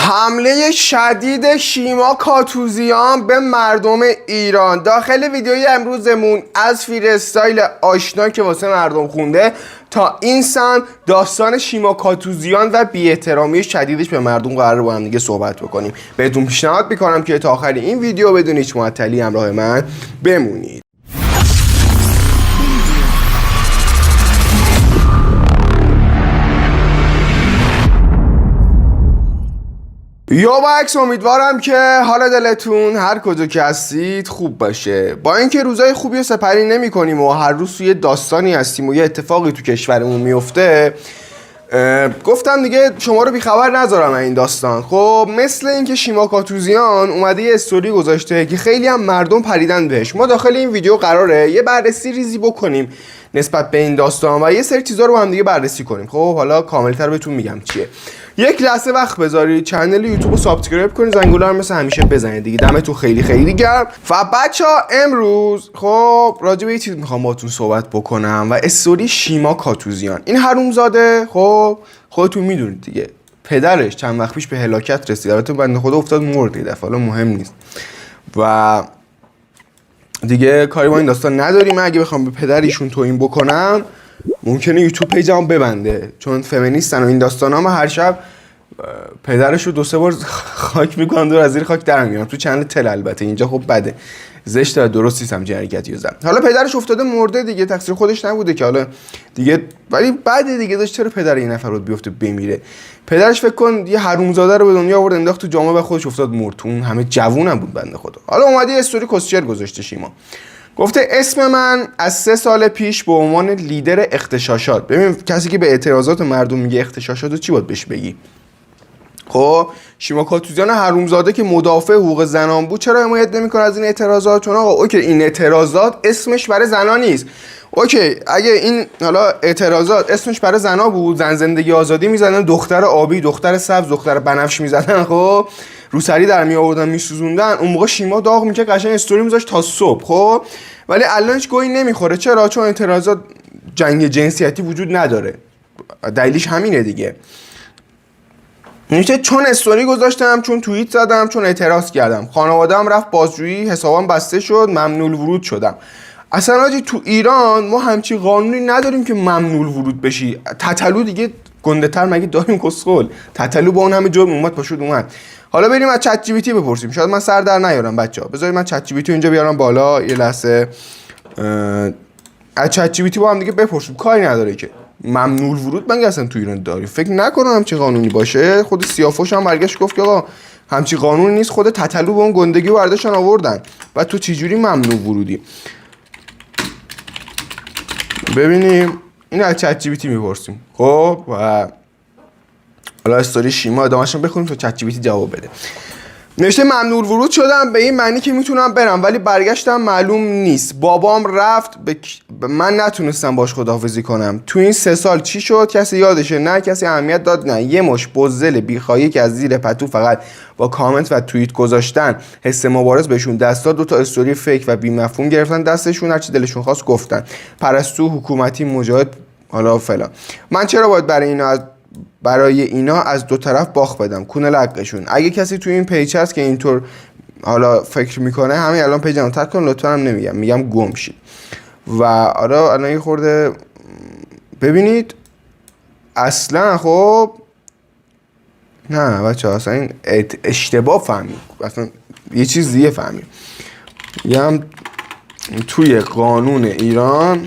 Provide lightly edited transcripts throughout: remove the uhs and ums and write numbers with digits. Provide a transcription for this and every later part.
حمله شدید شیما کاتوزیان به مردم ایران. داخل ویدیوی امروزمون از فریستایل آشنا که واسه مردم خونده تا این سم داستان شیما کاتوزیان و بی‌احترامی شدیدش به مردم قرار با هم دیگه صحبت بکنیم. بهتون پیشنهاد میکنم که تا آخر این ویدیو بدون هیچ معطلی همراه من بمونید. یا با عکس امیدوارم که حال دلتون هر کجا که هستید خوب باشه. با اینکه روزای خوبی رو سپری نمی کنیم و هر روز توی داستانی هستیم و یه اتفاقی تو کشورمون میفته، گفتم دیگه شما رو بیخبر نذارم این داستان. خب مثل اینکه شیما کاتوزیان اومده یه استوری گذاشته که خیلی هم مردم پریدن بهش. ما داخل این ویدیو قراره یه بررسی ریزی بکنیم نسبت به این داستان و یه سری چیزا رو هم دیگه بررسی کنیم. خب حالا کاملتر بهتون میگم چیه. یک لحظه وقت بذارید، کانال یوتیوب رو سابسکرایب کنید، زنگوله رو مثل همیشه بزنید دیگه. دمتون خیلی خیلی گرم. و بچه‌ها امروز خب راجع به یه چیز میخوام باهاتون صحبت بکنم و استوری شیما کاتوزیان. این حرومزاده خب خودتون میدونید دیگه، پدرش چند وقت پیش به هلاکت رسید. البته بنده خدا افتاد مرد یه دفعه، حالا مهم نیست و دیگه کاری با این داستان نداریم. اگه بخوام به پدر ایشون توهین بکنم ممکنه یوتیوب پیجمو ببنده، چون فمینیستن و این داستانا. ما هر شب پدرش رو 2-3 بار خاک میکنم، دور از زیر خاک در میارم تو چنل تل. البته اینجا خب بده، زشت و درست نیستم جریکتی زدم. حالا پدرش افتاده مرده دیگه، تقصیر خودش نبوده که حالا دیگه، ولی بعد دیگه داشت چرا پدر این نفر رو بیفته بمیره. پدرش فکر کن یه حرومزاده رو به دنیا آورد انداخت تو جامعه و خودش افتاد مرد. اون همه جوونم بود بنده خدا. حالا اومده استوری کسچر گذاشته شیما، گفته اسم من از 3 سال پیش به عنوان لیدر اغتشاشات. ببین کسی که به اعتراضات مردم میگه اغتشاشات، چی باید بهش بگی؟ خب شیما کاتوزیان حرومزاده که مدافع حقوق زنان بود چرا حمایت نمیکنه از این اعتراضات؟ چون آقا اوکی این اعتراضات اسمش برای زنا نیست. اوکی اگه این حالا اعتراضات اسمش برای زنا بود، زن زندگی آزادی میزدن، دختر آبی، دختر سبز، دختر بنفش میزدن، خب روسری در می آوردن میسوزوندن، اون موقع شیما داغ میکرد قشنگ استوری میذاشت تا صبح. خب ولی الان هیچ گویی نمیخوره. چرا؟ چون اعتراضات جنگ جنسیتی وجود نداره. دلیلش همینه دیگه. چون استوری گذاشتم، چون توییت زدم، چون اعتراض کردم، خانواده‌ام رفت بازجویی، حسابم بسته شد، ممنوع الورود شدم. اصلا آجی تو ایران ما همچی قانونی نداریم که ممنوع الورود بشی. تتلو دیگه گنده تر مگه داریم کسخل؟ تتلو با اون همه جرم اومد پاشد اومد. حالا بریم از چت جی پی تی بپرسیم. شاید من سر در نیارم بچه‌ها. بذارید من چت جی پی تی اینجا بیارم بالا یه لحظه. از چت جی پی تی با هم دیگه بپرسیم. کاری نداره که ممنوع الورود من اصلا تو ایران داری. فکر نکنم همچین قانونی باشه. خود سیاوش هم برگشت گفت که آقا همچین قانونی نیست. خود تتلو به اون گندگی و برداشتن آوردن. بعد تو چه جوری ممنوع ورودی؟ ببینیم این از چت جی پی تی میپرسیم. خب و حالا استوری شیما ادامه‌اش رو بخونیم تا چت جی پی تی جواب بده. نوشته ممنوع ورود شدم به این معنی که میتونم برم ولی برگشتم معلوم نیست. بابام رفت من نتونستم باش خداحافظی کنم. تو این 3 سال چی شد؟ کسی یادشه؟ نه کسی اهمیت داد؟ نه. یه مش بزدل بیخایی که از زیر پتو فقط با کامنت و توییت گذاشتن حس مبارز بهشون دست داد. 2 تا استوری فیک و بی مفهوم گرفتن دستشون، هر چی دلشون خواست گفتن. پرستو، حکومتی، مجاهد، حالا فلان. من چرا باید برای اینا از 2 طرف باخت بدم؟ کونه لقشون. اگه کسی تو این پیج هست که اینطور حالا فکر میکنه همین الان پیجمو ترک کن لطفا. هم نمیگم، میگم گم شید. و آره الان یه خورده ببینید اصلا خب نه بچه‌ها اصلا این اشتباه فهمید، اصلا یه چیز دیگه فهمید. میگم توی قانون ایران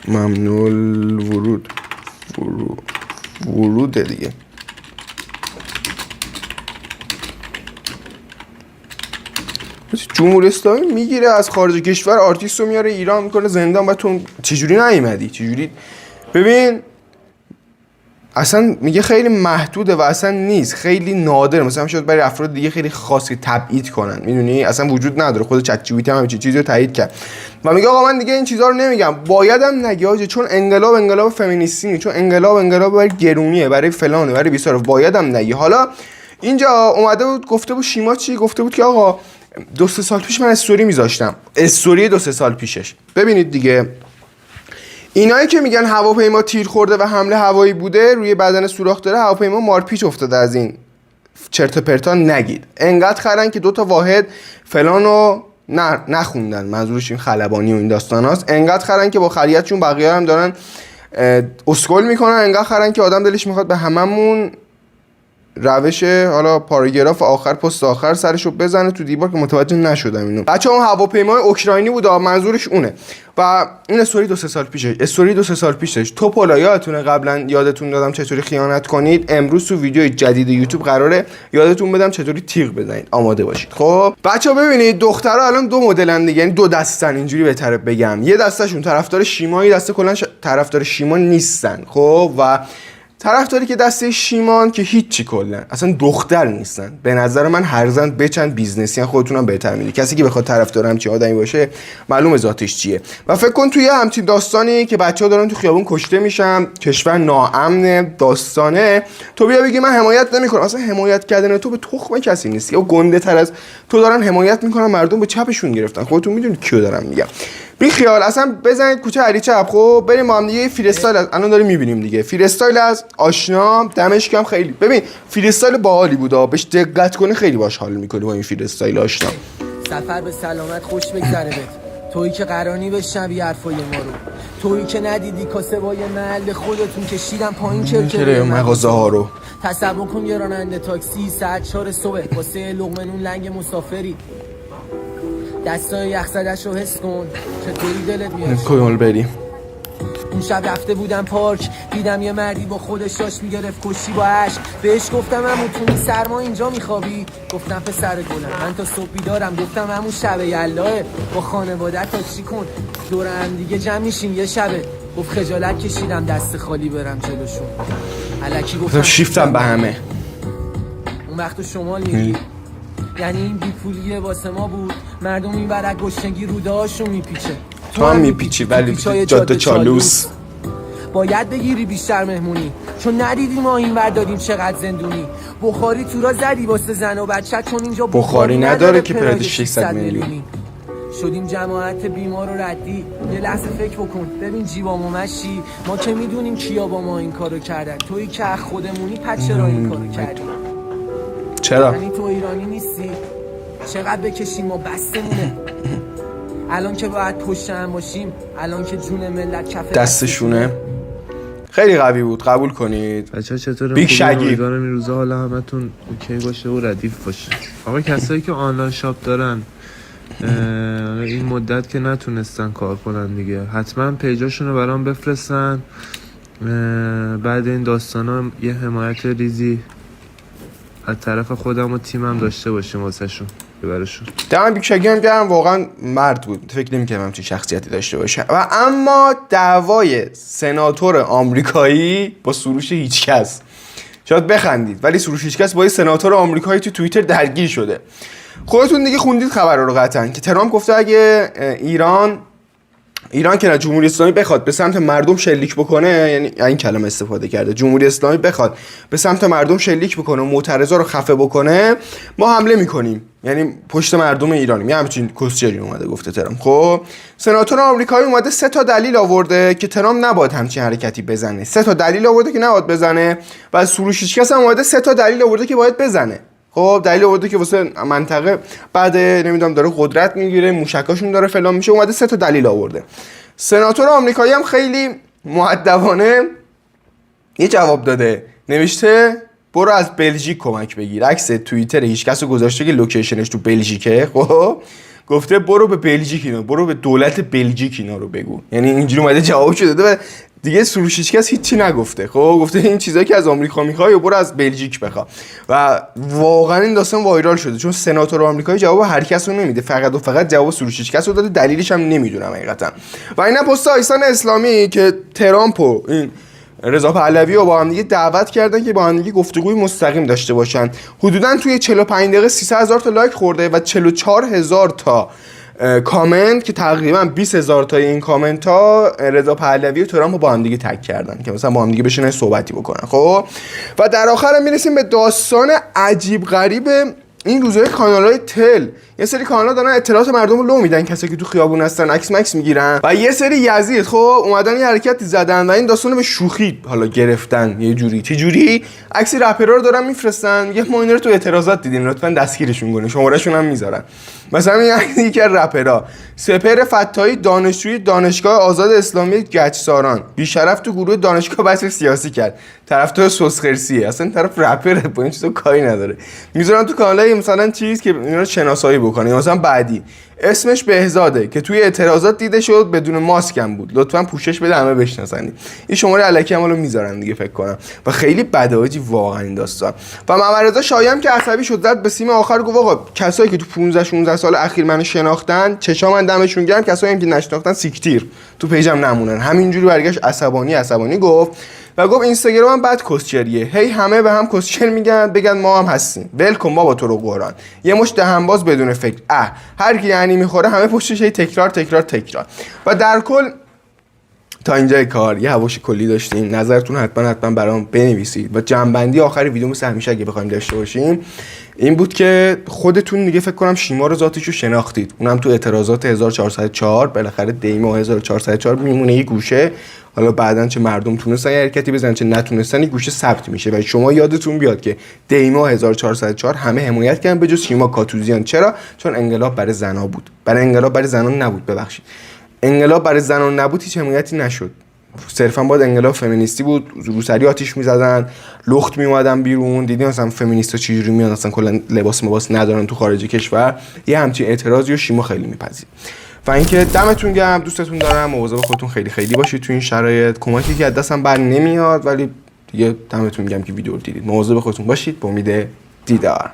ممنوع ورود دیگه. جمهوری اسلامی میگیره از خارج کشور آرتیست رو میاره ایران میکنه زندان. و تو چجوری نیومدی؟ چجوری؟ ببین اصلا میگه خیلی محدوده و اصلا نیست، خیلی نادر. مثلا شاید برای افراد دیگه خیلی خاصی تبعید کنن، میدونی اصلا وجود نداره. خود چت جی پی تی هم چیزی رو تایید کرد و میگه آقا من دیگه این چیزا رو نمیگم. بایدم نگه چون انقلاب فمینیستی، چون انقلاب برای گرونیه، برای فلانه، برای بیسار. بایدم نگه. حالا اینجا اومده بود گفته بود شیما چی گفته بود که آقا 2-3 سال پیش من استوری میذاشتم، استوری 2-3 سال پیشش. ببینید دیگه اینایی که میگن هواپیما تیر خورده و حمله هوایی بوده، روی بدن سوراخ داره، هواپیما مارپیچ افتاده، از این چرت و پرتا نگید. انقدر خرن که 2 تا واحد فلانو نخوندن، منظورش این خلبانی و این داستاناست. انقدر خرن که با خریتشون بقیه هم دارن اسکل میکنن. انقدر خرن که آدم دلش میخواد به هممون روش حالا پاراگراف آخر پست آخر سرشو بزنه تو دیوار، که متوجه نشدم اینو. بچه‌ها هواپیمای اوکراینی بود، منظورش اونه. و این استوری 2-3 سال پیشه، استوری 2-3 سال پیشش. توپولا یادتونه قبلا یادتون دادم چطوری خیانت کنید. امروز تو ویدیو جدید یوتیوب قراره یادتون بدم چطوری تیغ بزنید. آماده باشید. خب بچه‌ها ببینید دخترها الان 2 مدلن دیگه، یعنی 2 دستن، اینجوری بهتره بگم. یه دستشون طرفدار شیما، یه دسته کلا طرفدار شیما نیستن. خب و طرفداری که دسته شیمان که هیچی کلا اصلا دختر نیستن. به نظر من هر زن بچن بیزنسی، خودتونم بهتر میدونید. کسی که بخواد طرفدار همچین آدمی باشه معلومه ذاتش چیه. و فکر کن توی همچین داستانی که بچه‌ها دارن تو خیابون کشته میشن، کشور ناامن، داستانه، تو بیا بگی من حمایت نمیکنم. اصلا حمایت کردن تو به تخم کسی نیست. یا گنده تر از تو دارن حمایت میکنن، مردم به چپشون گرفتن. خودتون میدونید کیو دارم میگم. بی خیال اصلا بزنید کوچه علی چپ. خب بریم با هم دیگه فری استایل الان داریم میبینیم دیگه. فری استایل از آشنا دمش گرم. خیلی ببین فری استایل باحالی بود، بهش دقت کنی خیلی باش حال میکنی با این فری استایل آشنا. سفر به سلامت خوش بگذره بهت، تویی که قرانی بشنوی حرفای ما رو، تویی که ندیدی کاسبای محل خودتون کشیدن پایین کرکره مغازه ها رو. تصور کن یه راننده تاکسی ساعت 4 صبح واسه لقمه نون لنگ مسافری، دستای یخ زدش رو حس کن چطوری دلت میاد. کل بریم. اون شب رفته بودم پارک، دیدم یه مردی با خودش داشت میگرفت کشتی با عشق. بهش گفتم عمو تو این سرما اینجا میخوابی؟ گفتم پسر گلم من تا صبح بیدارم. گفتم عمو شب یلاه با خانواده‌ات تاکسی کن، دور هم دیگه جمع میشیم یه شبه. گفت خجالت کشیدم دست خالی برم جلوشون. الکی گفتم شیفتم به همه. اون وقت شمال میگی یعنی این بیپولیه واسه ما بود. مردم این برک گشنگی روده هاشون میپیچه، تو هم میپیچی ولی جاده چالوس. باید بگیری بیشتر مهمونی، چون ندیدیم ما این ور داریم چقدر زندونی. بخاری تو را زدی واسه زن و بچه، چون اینجا بخاری نداره که پراید 600 میلیون. شدیم جماعت بیمار و ردی. یه لحظه فکر بکن ببین جیبامو مشی، ما که میدونیم کیا با ما این کارو کردن. تویی که خودمونی پس چرا این کارو کردی؟ چرا؟ یعنی تو ایرانی نیستی؟ چقدر بکشیم ما بستمونه. الان که باید پشت هم باشیم، الان که جون ملت کف دستشونه. خیلی قوی بود قبول کنید. بچه‌ها چطوره؟ بیگ شگی. امیدوارم این روزا حالا همتون اوکی باشه و ردیف باشه. آقا کسایی که آنلاین شاپ دارن این مدت که نتونستن کار کنن دیگه، حتما پیجاشون رو برام بفرستن. بعد این داستانا یه حمایت ریزی از طرف خودم و تیمم داشته باشیم واسهشون ببرشون. دم بیگ شگی هم گرم، واقعا مرد بود. فکر نمی‌کردم همچین شخصیتی داشته باشه. و اما دعوای سناتور آمریکایی با سروش هیچکس، شاید بخندید ولی سروش هیچکس با یه سناتور آمریکایی تو توییتر درگیر شده. خودتون دیگه خوندید خبر رو قطعا که ترامپ گفته اگه ایران که نه جمهوری اسلامی بخواد به سمت مردم شلیک بکنه، یعنی این کلمه استفاده کرده، جمهوری اسلامی بخواد به سمت مردم شلیک بکنه و معترضا رو خفه بکنه، ما حمله میکنیم، یعنی پشت مردم ایرانیم. یه همچین کسچری اومده گفته ترامپ. خب سناتور آمریکایی اومده 3 تا دلیل آورده که ترامپ نباید همچین حرکتی بزنه. 3 تا دلیل آورده که نباید بزنه و از سروش هیچکس هم اومده 3 تا دلیل آورده که باید بزنه. خب دلیل آورده که واسه منطقه بعد نمیدونم داره قدرت میگیره، موشکاشون داره فلان میشه، اومده 3 تا دلیل آورده. سناتور آمریکایی هم خیلی مؤدبانه یه جواب داده، نوشته برو از بلژیک کمک بگیر. عکس توییتر هیچکس رو گذاشته که لوکیشنش تو بلژیکه. خب گفته برو به بلژیک اینا، برو به دولت بلژیک اینا رو بگو. یعنی اینجوری اومده جواب شده و دیگه سروش هیچکس هیچی نگفته. خب گفته این چیزایی که از آمریکا میخوای برو از بلژیک بخوا. و واقعا این داستان وایرال شده چون سناتور آمریکایی جواب هر کس رو نمیده، فقط و فقط جواب سروش هیچکس رو داده. دلیلش هم نمیدونم حقیقتا. و اینا پست آیسان اسلامی که ترامپ و این رضا پهلوی رو با هم دیگه دعوت کردن که با هم دیگه گفتگوی مستقیم داشته باشن. حدوداً توی 45 دقیقه 300,000 تا لایک خورده و 44,000 تا کامنت که تقریبا 20,000 تا این کامنت ها رضا پهلوی و ترامپ رو با هم دیگه تگ کردن که مثلا با هم دیگه بشینن صحبتی بکنن. خب و در آخر میرسیم به داستان عجیب غریب این روزهای کانال‌های تل. یه سری کانالا دارن اطلاعات مردم رو لو میدن، کسایی که تو خیابون هستن عکس مکس میگیرن، و یه سری یزید خب اومدن یه حرکتی زدن و این داستانو به شوخی حالا گرفتن. یه جوری چه جوری عکس رپرها رو دارن میفرستن، یه ما اینا رو تو اعتراضات دیدین، لطفا دستگیرشون کنین، شمارهشون هم میذارن. مثلا این عکس یکی از رپرها، سپهر فتاحی دانشجوی دانشگاه آزاد اسلامی گچساران، بی‌شرف تو گروه دانشگاه بحث سیاسی کرد، طرفدار سوسخرسیه، اصلا طرف رپره، با این چیزا کاری نداره. میذارن تو کانالای مثلا چیز که اینا رو شناسایی بکنه. مثلا بعدی اسمش بهزاده که توی اعتراضات دیده شد، بدون ماسک هم بود، لطفا پوشش بده همه بشناسن. این شماره الکی هم رو میذارن دیگه فکر کنم، و خیلی بده آجی واقعا این داستان. و محمد رضا شایع‌ام که عصبی شد، زد به سیم آخر، گفت آقا کسایی که تو 15 16 سال اخیر منو شناختن چشام من دمشون گرم، کسایی هم که نشناختن سیکتیر تو پیجم نمونن. همینجوری برگشت عصبانی گفت و گفت اینستاگرام هم بد کسچریه، هی همه به هم کسچر میگن، بگن ما هم هستیم، ولکن بابا تو رو قرآن، یه مشت دهنباز بدون فکر، هر کی یعنی میخوره همه پشتش هی تکرار. و در کل تا اینجای کار یه هواش کلی داشتیم. نظرتون حتما برام بنویسید. و جنبندی آخر ویدیو مثل همیشه اگه بخوایم داشته باشیم این بود که خودتون دیگه فکر کنم شیما رو ذاتیشو شناختید، اونم تو اعتراضات 1404 بالاخره دیما 1404 میمونه یه گوشه. حالا بعدن چه مردم تونستن یه حرکتی بزنن چه نتونستن، یه گوشه ثبت میشه و شما یادتون بیاد که دیما 1404 همه حمایت کردن به جز شیما کاتوزیان. چرا؟ چون انقلاب برای زنا بود. برای انقلاب برای زنان نبود، ببخشید. انقلاب برای زنان نبود، هیچ حمایتی نشد. صرفا باید انقلاب فمینیستی بود، روسری آتیش میزدن، لخت میومدن بیرون. دیدین مثلا فمینیستا چجوری میان، اصلا کلا لباس ندارن تو خارج کشور. یه همچین اعتراضی رو شیما خیلی میپذیر. و اینکه دمتون گرم، دوستتون دارم، مواظب خودتون خیلی باشید تو این شرایط. کمکی که از دستم بر نمیاد، ولی دیگه دمتون گرم که ویدیو رو دیدید. مواظب خودتون باشید، با امید دیدار.